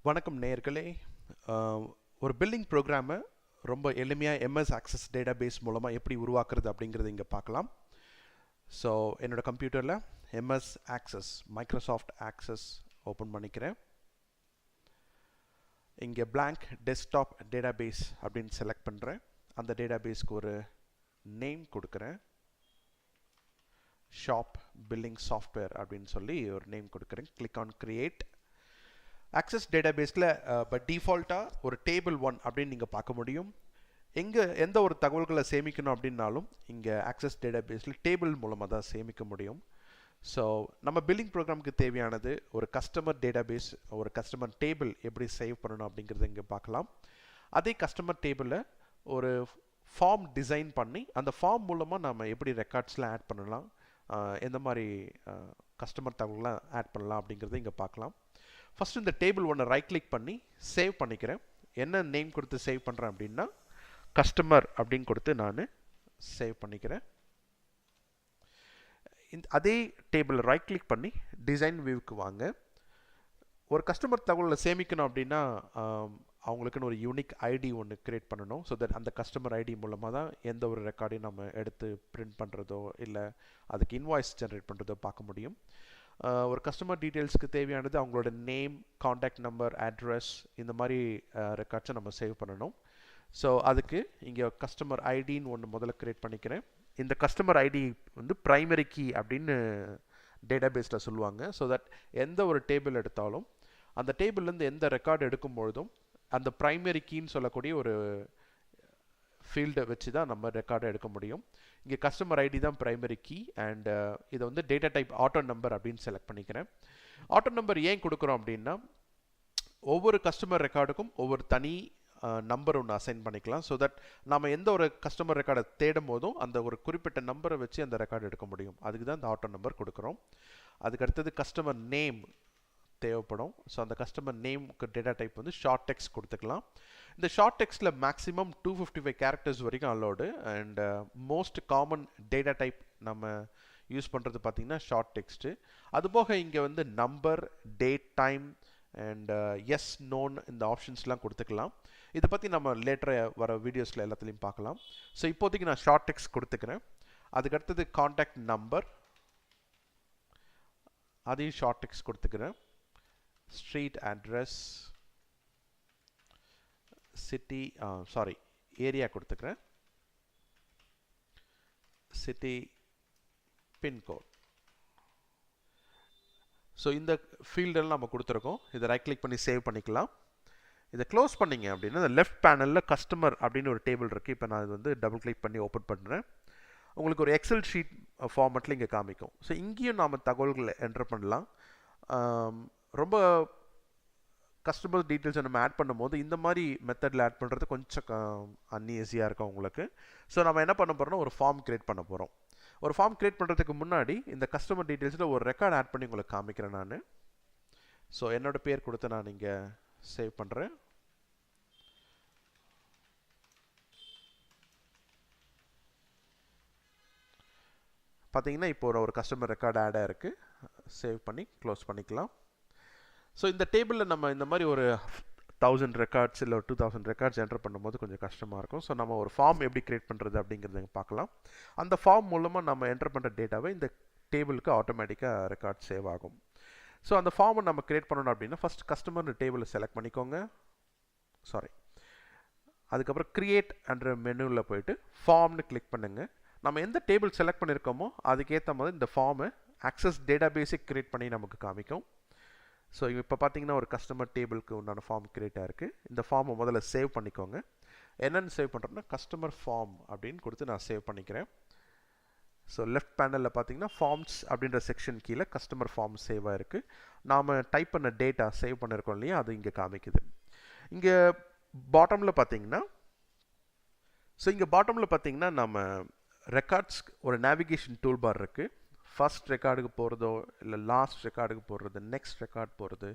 வணக்கம் நேயர்களே. ஒரு பில்டிங் ப்ரோக்ராமை ரொம்ப எளிமையாக எம்எஸ் ஆக்சஸ் டேட்டாபேஸ் மூலமாக எப்படி உருவாக்குறது அப்படிங்கிறத இங்கே பார்க்கலாம். ஸோ என்னோடய கம்ப்யூட்டரில் MS access Microsoft access open பண்ணிக்கிறேன். இங்கே blank டெஸ்க்டாப் டேட்டாபேஸ் அப்படின்னு செலக்ட் பண்ணுறேன். அந்த டேட்டாபேஸ்க்கு ஒரு நேம் கொடுக்குறேன். ஷாப் பில்டிங் சாஃப்ட்வேர் அப்படின்னு சொல்லி ஒரு நேம் கொடுக்குறேன். Click on create. ஆக்சஸ் டேட்டாபேஸில் இப்போ டிஃபால்ட்டாக ஒரு டேபிள் 1 அப்படின்னு நீங்கள் பார்க்க முடியும். எந்த ஒரு தகவல்களை சேமிக்கணும் அப்படின்னாலும் இங்கே ஆக்சஸ் டேட்டாபேஸில் டேபிள் மூலமாக தான் சேமிக்க முடியும். ஸோ நம்ம பில்லிங் ப்ரோக்ராமுக்கு தேவையானது ஒரு கஸ்டமர் டேட்டாபேஸ், ஒரு கஸ்டமர் டேபிள் எப்படி சேவ் பண்ணணும் அப்படிங்கிறத இங்கே பார்க்கலாம். அதே கஸ்டமர் டேபிளில் ஒரு ஃபார்ம் டிசைன் பண்ணி அந்த ஃபார்ம் மூலமாக நம்ம எப்படி ரெக்கார்ட்ஸ்லாம் ஆட் பண்ணலாம், எந்த மாதிரி கஸ்டமர் தகவலாம் ஆட் பண்ணலாம் அப்படிங்கிறத இங்கே பார்க்கலாம். ஃபஸ்ட்டு இந்த டேபிள் ஒன்று ரைட் கிளிக் பண்ணி சேவ் பண்ணிக்கிறேன். என்ன நேம் கொடுத்து சேவ் பண்ணுறேன் அப்படின்னா கஸ்டமர் அப்படின்னு கொடுத்து நான் சேவ் பண்ணிக்கிறேன். அதே டேபிள் ரைட் கிளிக் பண்ணி டிசைன் வியூக்கு வாங்க. ஒரு கஸ்டமர் தகவலை சேமிக்கணும் அப்படின்னா அவங்களுக்குன்னு ஒரு யூனிக் ஐடி ஒன்று க்ரியேட் பண்ணணும். ஸோ தட் அந்த கஸ்டமர் ஐடி மூலமாக தான் எந்த ஒரு ரெக்கார்டையும் நம்ம எடுத்து பிரிண்ட் பண்ணுறதோ இல்லை அதுக்கு இன்வாய்ஸ் ஜென்ரேட் பண்ணுறதோ பார்க்க முடியும். ஒரு கஸ்டமர் டீட்டெயில்ஸ்க்கு தேவையானது அவங்களோட நேம், காண்டாக்ட் நம்பர், அட்ரஸ், இந்த மாதிரி ரெக்கார்ட்ஸை நம்ம சேவ் பண்ணணும். ஸோ அதுக்கு இங்கே கஸ்டமர் ஐடின்னு ஒன்று முதல்ல க்ரியேட் பண்ணிக்கிறேன். இந்த கஸ்டமர் ஐடி வந்து ப்ரைமரி கீ அப்படின்னு டேட்டாபேஸில் சொல்லுவாங்க. ஸோ தட் எந்த ஒரு டேபிள் எடுத்தாலும் அந்த டேபிள்லேருந்து எந்த ரெக்கார்டு எடுக்கும்பொழுதும் அந்த ப்ரைமரி கீன்னு சொல்லக்கூடிய ஒரு ஃபீல்டை வச்சு தான் நம்ம ரெக்கார்டை எடுக்க முடியும். இங்கே கஸ்டமர் ஐடி தான் ப்ரைமரி கீ அண்ட் இதை வந்து டேட்டா டைப் ஆட்டோ நம்பர் அப்படின்னு செலக்ட் பண்ணிக்கிறேன். ஆட்டோ நம்பர் ஏன் கொடுக்குறோம் அப்படின்னா ஒவ்வொரு கஸ்டமர் ரெக்கார்டுக்கும் ஒவ்வொரு தனி நம்பர் ஒன்று அசைன் பண்ணிக்கலாம். ஸோ தட் நம்ம எந்த ஒரு கஸ்டமர் ரெக்கார்டை தேடும் போதும் அந்த ஒரு குறிப்பிட்ட நம்பரை வச்சு அந்த ரெக்கார்டு எடுக்க முடியும். அதுக்கு தான் இந்த ஆட்டோ நம்பர் கொடுக்குறோம். அதுக்கு அடுத்தது கஸ்டமர் நேம் தேவைப்படும். ஸோ அந்த கஸ்டமர் நேமுக்கு டேட்டா டைப் வந்து ஷார்ட் டெக்ஸ்ட் கொடுத்துக்கலாம். இந்த ஷார்ட் டெக்ஸ்ட்டில் மேக்ஸிமம் 255 கேரக்டர்ஸ் வரைக்கும் allowed. And most common data type நம்ம யூஸ் பண்ணுறது பார்த்திங்கன்னா ஷார்ட் டெக்ஸ்ட்டு. அதுபோக இங்கே வந்து number, date, time and yes, no இந்த ஆப்ஷன்ஸ்லாம் கொடுத்துக்கலாம். இதை பற்றி நம்ம லேட்டராக வர வீடியோஸில் எல்லாத்துலேயும் பார்க்கலாம். ஸோ இப்போதைக்கு நான் ஷார்ட் டெக்ஸ்ட் கொடுத்துக்கிறேன். அதுக்கடுத்தது காண்டாக்ட் நம்பர், அதையும் ஷார்ட் டெக்ஸ்ட் கொடுத்துக்கிறேன். ஸ்ட்ரீட் அட்ரஸ், சிட்டி ஏரியா கொடுத்துக்கிறேன். City pincode. ஸோ இந்த ஃபீல்டெல்லாம் நம்ம கொடுத்துருக்கோம். இதை ரைட் கிளிக் பண்ணி சேவ் பண்ணிக்கலாம். இதை க்ளோஸ் பண்ணிங்க அப்படின்னா இந்த லெஃப்ட் பேனலில் கஸ்டமர் அப்படின்னு ஒரு டேபிள் இருக்குது. இப்போ நான் இது வந்து டபுள் கிளிக் பண்ணி ஓப்பன் பண்ணுறேன். உங்களுக்கு ஒரு எக்ஸல் ஷீட் ஃபார்மேட்டில் இங்கே காமிக்கும். ஸோ இங்கேயும் நாம் தகவல்களை என்டர் பண்ணலாம். ரொம்ப கஸ்டமர் டீட்டெயில்ஸை நம்ம ஆட் பண்ணும்போது இந்த மாதிரி மெத்தடில் ஆட் பண்ணுறது கொஞ்சம் அன்ஈஸியாக இருக்கும் உங்களுக்கு. ஸோ நம்ம என்ன பண்ண போகிறோம்னா ஒரு ஃபார்ம் க்ரியேட் பண்ண போகிறோம். ஒரு ஃபார்ம் க்ரியேட் பண்ணுறதுக்கு முன்னாடி இந்த கஸ்டமர் டீட்டெயில்ஸில் ஒரு ரெக்கார்ட் ஆட் பண்ணி உங்களுக்கு காமிக்கிறேன் நான். ஸோ என்னோடய பேர் கொடுத்து நான் இங்கே சேவ் பண்ணுறேன். பார்த்தீங்கன்னா இப்போ ஒரு கஸ்டமர் ரெக்கார்டு ஆடாக இருக்குது. சேவ் பண்ணி க்ளோஸ் பண்ணிக்கலாம். ஸோ இந்த டேபிளில் நம்ம இந்த மாதிரி ஒரு 1000 ரெக்கார்ட்ஸ் இல்லை ஒரு 2000 ரெக்கார்ட்ஸ் என்டர் பண்ணும்போது கொஞ்சம் கஷ்டமாக இருக்கும். ஸோ நம்ம ஒரு ஃபார்ம் எப்படி க்ரியேட் பண்ணுறது அப்படிங்கிறத பார்க்கலாம். அந்த ஃபார்ம் மூலமாக நம்ம என்டர் பண்ணுற டேட்டாவை இந்த டேபிளுக்கு ஆட்டோமேட்டிக்காக ரெக்கார்ட் சேவ் ஆகும். ஸோ அந்த ஃபார்மை நம்ம க்ரியேட் பண்ணணும் அப்படின்னா ஃபஸ்ட் கஸ்டமர் டேபிளை செலக்ட் பண்ணிக்கோங்க. அதுக்கப்புறம் க்ரியேட் என்ற மெனுவில் போயிட்டு ஃபார்ம்னு கிளிக் பண்ணுங்கள். நம்ம எந்த டேபிள் செலக்ட் பண்ணியிருக்கோமோ அதுக்கேற்ற மாதிரி இந்த ஃபார்மை ஆக்சஸ் டேட்டாபேஸை க்ரியேட் பண்ணி நமக்கு காமிக்கும். ஸோ இப்போ பார்த்தீங்கன்னா ஒரு கஸ்டமர் டேபிளுக்கு உண்டான ஃபார்ம் க்ரியேட்டாக இருக்குது. இந்த ஃபார்மை முதல்ல சேவ் பண்ணிக்கோங்க. என்னென்னு சேவ் பண்ணுறோன்னா கஸ்டமர் ஃபார்ம் அப்படின்னு கொடுத்து நான் சேவ் பண்ணிக்கிறேன். ஸோ லெஃப்ட் பேனலில் பார்த்தீங்கன்னா ஃபார்ம்ஸ் அப்படின்ற செக்ஷன் கீழே கஸ்டமர் ஃபார்ம் சேவ் ஆகிருக்கு. நாம் டைப் பண்ண டேட்டா சேவ் பண்ணியிருக்கோம் இல்லையா, அது இங்கே காமிக்குது. இங்கே பாட்டமில் பார்த்தீங்கன்னா நம்ம ரெக்கார்ட்ஸ் ஒரு நேவிகேஷன் டூல் பார் இருக்குது. ஃபஸ்ட் ரெக்கார்டுக்கு போகிறதோ இல்லை லாஸ்ட் ரெக்கார்டுக்கு போடுறது, நெக்ஸ்ட் ரெக்கார்ட் போகிறது,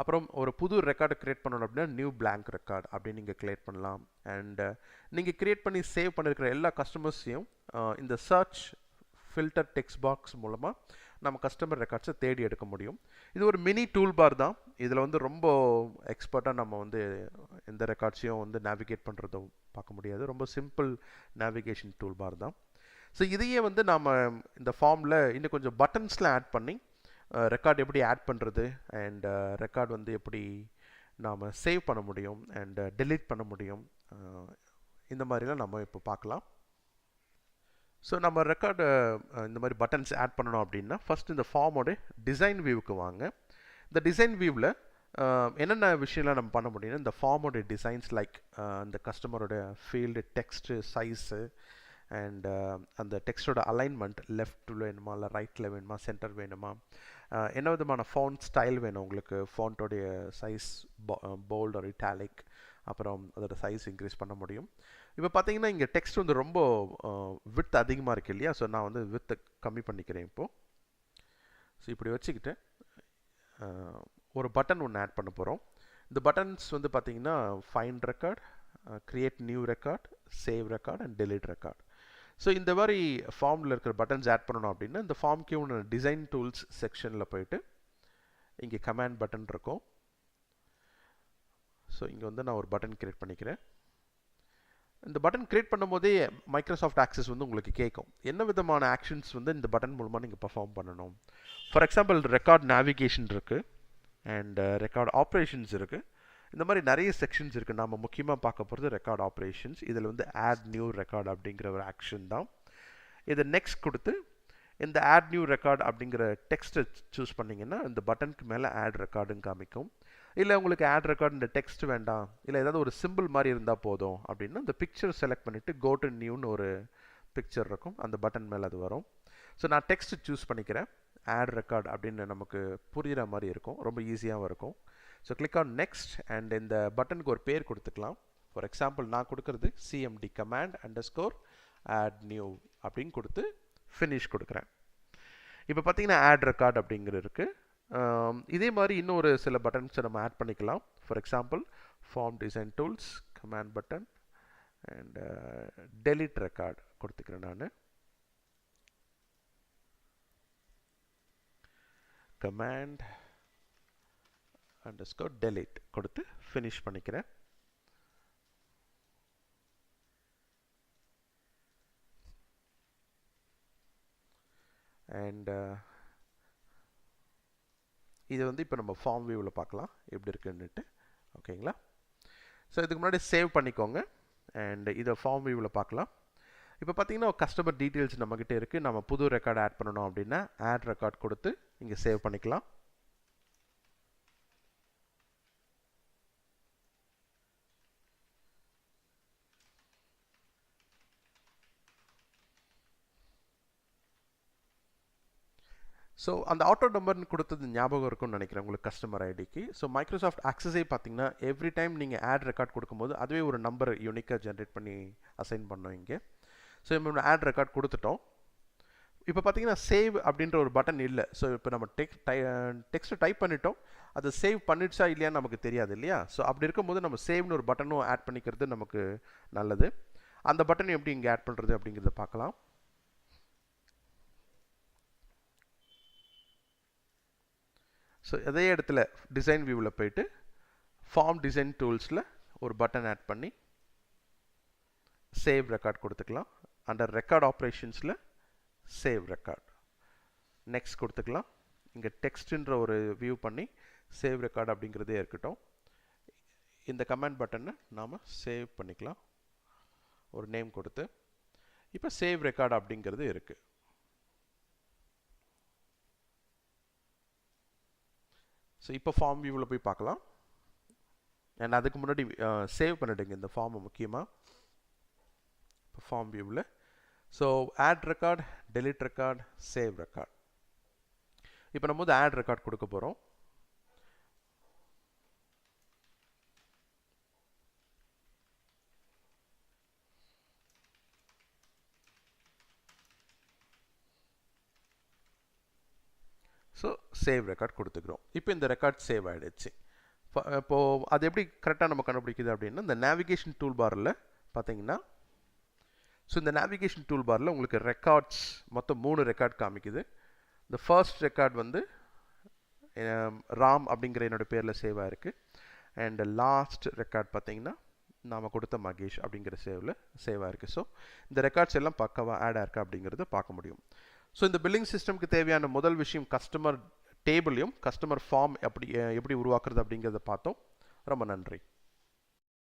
அப்புறம் ஒரு புது ரெக்கார்டு க்ரியேட் பண்ணணும் அப்படின்னா நியூ பிளாங்க் ரெக்கார்ட் அப்படின்னு நீங்கள் க்ரியேட் பண்ணலாம். அண்ட் நீங்கள் க்ரியேட் பண்ணி சேவ் பண்ணியிருக்கிற எல்லா கஸ்டமர்ஸையும் இந்த சர்ச் ஃபில்டர் டெக்ஸ்ட் பாக்ஸ் மூலமாக நம்ம கஸ்டமர் ரெக்கார்ட்ஸை தேடி எடுக்க முடியும். இது ஒரு மினி டூல் பார் தான். இதில் வந்து ரொம்ப எக்ஸ்பர்ட்டாக நம்ம வந்து எந்த ரெக்கார்ட்ஸையும் வந்து நேவிகேட் பண்ணுறத பார்க்க முடியாது. ரொம்ப சிம்பிள் நேவிகேஷன் டூல் பார் தான். ஸோ இதையே வந்து நாம் இந்த ஃபார்மில் இன்னும் கொஞ்சம் பட்டன்ஸ்லாம் ஆட் பண்ணி ரெக்கார்ட் எப்படி ஆட் பண்ணுறது அண்ட் ரெக்கார்ட் வந்து எப்படி நாம் சேவ் பண்ண முடியும் அண்ட் டெலீட் பண்ண முடியும், இந்த மாதிரிலாம் நம்ம இப்போ பார்க்கலாம். ஸோ நம்ம ரெக்கார்டு இந்த மாதிரி பட்டன்ஸ் ஆட் பண்ணணும் அப்படின்னா ஃபஸ்ட் இந்த ஃபார்மோட டிசைன் வியூவுக்கு வாங்க. இந்த டிசைன் வியூவில் என்னென்ன விஷயம்லாம் நம்ம பண்ண முடியும்னா இந்த ஃபார்மோட டிசைன்ஸ் லைக் அந்த கஸ்டமரோட ஃபீல்டு, டெக்ஸ்ட்டு, சைஸு அண்ட் அந்த டெக்ஸ்டோட அலைன்மெண்ட் லெஃப்ட்டில் வேணுமா இல்லை ரைட்டில் வேணுமா, சென்டர் வேணுமா, என்ன விதமான ஃபாண்ட் ஸ்டைல் வேணும் உங்களுக்கு, ஃபாண்ட்டோடைய சைஸ் போல்ட் ஒரு இட்டாலிக், அப்புறம் அதோட சைஸ் இன்க்ரீஸ் பண்ண முடியும். இப்போ பார்த்தீங்கன்னா இங்கே டெக்ஸ்ட் வந்து ரொம்ப வித் அதிகமாக இருக்குது இல்லையா, ஸோ நான் வந்து வித்தை கம்மி பண்ணிக்கிறேன் இப்போது. ஸோ இப்படி வச்சுக்கிட்டு ஒரு பட்டன் ஒன்று ஆட் பண்ண போகிறோம். இந்த பட்டன்ஸ் வந்து பார்த்தீங்கன்னா find record, create new record, save record and delete record. So இந்த மாதிரி ஃபார்மில் இருக்கிற பட்டன்ஸ் ஆட் பண்ணணும் அப்படின்னா இந்த ஃபார்ம்க்கே ஒன்று டிசைன் டூல்ஸ் செக்ஷனில் போயிட்டு இங்கே கமாண்ட் பட்டன் இருக்கும். ஸோ இங்கே வந்து நான் ஒரு பட்டன் கிரியேட் பண்ணிக்கிறேன். இந்த பட்டன் கிரியேட் பண்ணும்போதே மைக்ரோசாஃப்ட் ஆக்சஸ் வந்து உங்களுக்கு கேட்கும் என்ன விதமான ஆக்ஷன்ஸ் வந்து இந்த பட்டன் மூலமாக நீங்கள் பர்ஃபார்ம் பண்ணணும். ஃபார் எக்ஸாம்பிள் ரெக்கார்ட் நேவிகேஷன் இருக்குது அண்ட் ரெக்கார்ட் ஆப்ரேஷன்ஸ் இருக்குது. இந்த மாதிரி நிறைய செக்ஷன்ஸ் இருக்குது. நம்ம முக்கியமாக பார்க்க போகிறது ரெக்கார்ட் ஆப்ரேஷன்ஸ். இதில் வந்து ஆட் நியூ ரெக்கார்ட் அப்படிங்கிற ஒரு ஆக்ஷன் தான். இதை நெக்ஸ்ட் கொடுத்து இந்த ஆட் நியூ ரெக்கார்ட் அப்படிங்கிற டெக்ஸ்ட்டை சூஸ் பண்ணிங்கன்னா இந்த பட்டனுக்கு மேலே ஆட் ரெக்கார்டுன்னு காமிக்கும். இல்லை உங்களுக்கு ஆட் ரெக்கார்டு இந்த டெக்ஸ்ட் வேண்டாம், இல்லை ஏதாவது ஒரு சிம்பிள் மாதிரி இருந்தால் போதும் அப்படின்னா இந்த பிக்சர் செலக்ட் பண்ணிவிட்டு கோ டு நியூன்னு ஒரு பிக்சர் இருக்கும், அந்த பட்டன் மேலே அது வரும். ஸோ நான் டெக்ஸ்ட் சூஸ் பண்ணிக்கிறேன். ஆட் ரெக்கார்ட் அப்படின்னு நமக்கு புரிகிற மாதிரி இருக்கும், ரொம்ப ஈஸியாகவும் இருக்கும். So click on next and இந்த பட்டனுக்கு ஒரு பேர் கொடுத்துக்கலாம். ஃபார் எக்ஸாம்பிள் நான் கொடுக்குறது CMD command underscore add new அப்படின்னு கொடுத்து ஃபினிஷ் கொடுக்குறேன். இப்போ பார்த்தீங்கன்னா ஆட் ரெக்கார்ட் அப்படிங்கிறது இருக்குது. இதே மாதிரி இன்னொரு சில பட்டன்ஸை நம்ம ஆட் பண்ணிக்கலாம். For example form design tools command button and delete record கொடுத்துக்கிறேன். நான் கமாண்ட் அண்டர்ஸ்கோர் டெலிட் கொடுத்து ஃபினிஷ் பண்ணிக்கிறேன். அண்ட் இது வந்து இப்போ நம்ம ஃபார்ம் வியூவில் பார்க்கலாம் எப்படி இருக்குன்னுட்டு. ஓகேங்களா? ஸோ இதுக்கு முன்னாடி சேவ் பண்ணிக்கோங்க அண்ட் இதை ஃபார்ம் வியூவில் பார்க்கலாம். இப்போ பார்த்தீங்கன்னா கஸ்டமர் டீட்டெயில்ஸ் நம்மக்கிட்ட இருக்குது. நம்ம புது ரெக்கார்டு ஆட் பண்ணணும் அப்படின்னா ஆட் ரெக்கார்ட் கொடுத்து இங்கே சேவ் பண்ணிக்கலாம். ஸோ அந்த ஆட்டோ நம்பர்னு கொடுத்தது ஞாபகம் இருக்கும்னு நினைக்கிறேன் உங்களுக்கு கஸ்டமர் ஐடிக்கு. ஸோ மைக்ரோசாஃப்ட் ஆக்சஸே பார்த்தீங்கன்னா எவ்ரி டைம் நீங்கள் ஆட் ரெக்கார்ட் கொடுக்கும்போது அதுவே ஒரு நம்பர் யூனிக்காக ஜென்ரேட் பண்ணி அசைன் பண்ணோம் இங்கே. ஸோ நம்ம ஆட் ரெக்கார்ட் கொடுத்துட்டோம். இப்போ பார்த்தீங்கன்னா சேவ் அப்படின்ற ஒரு பட்டன் இல்லை. ஸோ இப்போ நம்ம டெக்ஸ்ட்டை டைப் பண்ணிட்டோம், அது சேவ் பண்ணிடுச்சா இல்லையான்னு நமக்கு தெரியாது இல்லையா. ஸோ அப்படி இருக்கும்போது நம்ம சேவ்னு ஒரு பட்டனும் ஆட் பண்ணிக்கிறது நமக்கு நல்லது. அந்த பட்டன் எப்படி இங்கே ஆட் பண்ணுறது அப்படிங்கிறத பார்க்கலாம். ஸோ அதே இடத்துல டிசைன் வியூவில் போயிட்டு ஃபார்ம் டிசைன் டூல்ஸில் ஒரு பட்டன் ஆட் பண்ணி சேவ் ரெக்கார்ட் கொடுத்துக்கலாம். அண்டர் ரெக்கார்ட் ஆப்ரேஷன்ஸில் சேவ் ரெக்கார்ட் நெக்ஸ்ட் கொடுத்துக்கலாம். இங்கே டெக்ஸ்ட்ன்ற ஒரு வியூ பண்ணி சேவ் ரெக்கார்ட் அப்படிங்கிறதே இருக்கட்டும். இந்த கமாண்ட் பட்டனை நாம் சேவ் பண்ணிக்கலாம் ஒரு நேம் கொடுத்து. இப்போ சேவ் ரெக்கார்ட் அப்படிங்கிறது இருக்குது. ஸோ இப்போ ஃபார்ம் வியூவில் போய் பார்க்கலாம். அண்ட் அதுக்கு முன்னாடி சேவ் பண்ணிவிடுங்க இந்த ஃபார்மை முக்கியமாக. இப்போ ஃபார்ம் வியூவில் so add record, delete record, save record. இப்போ நம்ம வந்து ஆட் ரெக்கார்ட் கொடுக்க போகிறோம். ஸோ சேவ் ரெக்கார்ட் கொடுத்துக்கிறோம். இப்போ இந்த ரெக்கார்ட் சேவ் ஆகிடுச்சு. இப்போது அது எப்படி கரெக்டாக நம்ம கண்டுபிடிக்குது அப்படின்னா இந்த நேவிகேஷன் டூல் பாரில் பார்த்தீங்கன்னா, ஸோ இந்த நேவிகேஷன் டூல் பாரில் உங்களுக்கு ரெக்கார்ட்ஸ் மொத்தம் 3 ரெக்கார்ட் காமிக்குது. இந்த ஃபர்ஸ்ட் ரெக்கார்ட் வந்து ராம் அப்படிங்கிற என்னோட பேரில் சேவ் ஆயிருக்கு. அண்ட் லாஸ்ட் ரெக்கார்ட் பார்த்தீங்கன்னா நாம் கொடுத்த மகேஷ் அப்படிங்கிற சேவ் ஆயிருக்கு. ஸோ இந்த ரெக்கார்ட்ஸ் எல்லாம் பக்கவாக ஆட் ஆயிருக்கா அப்படிங்கிறத பார்க்க முடியும். ஸோ இந்த பில்லிங் சிஸ்டம்க்கு தேவையான முதல் விஷயம் கஸ்டமர் டேபிளையும் கஸ்டமர் ஃபார்ம் எப்படி உருவாக்குறது அப்படிங்கிறத பார்த்தோம். ரொம்ப நன்றி.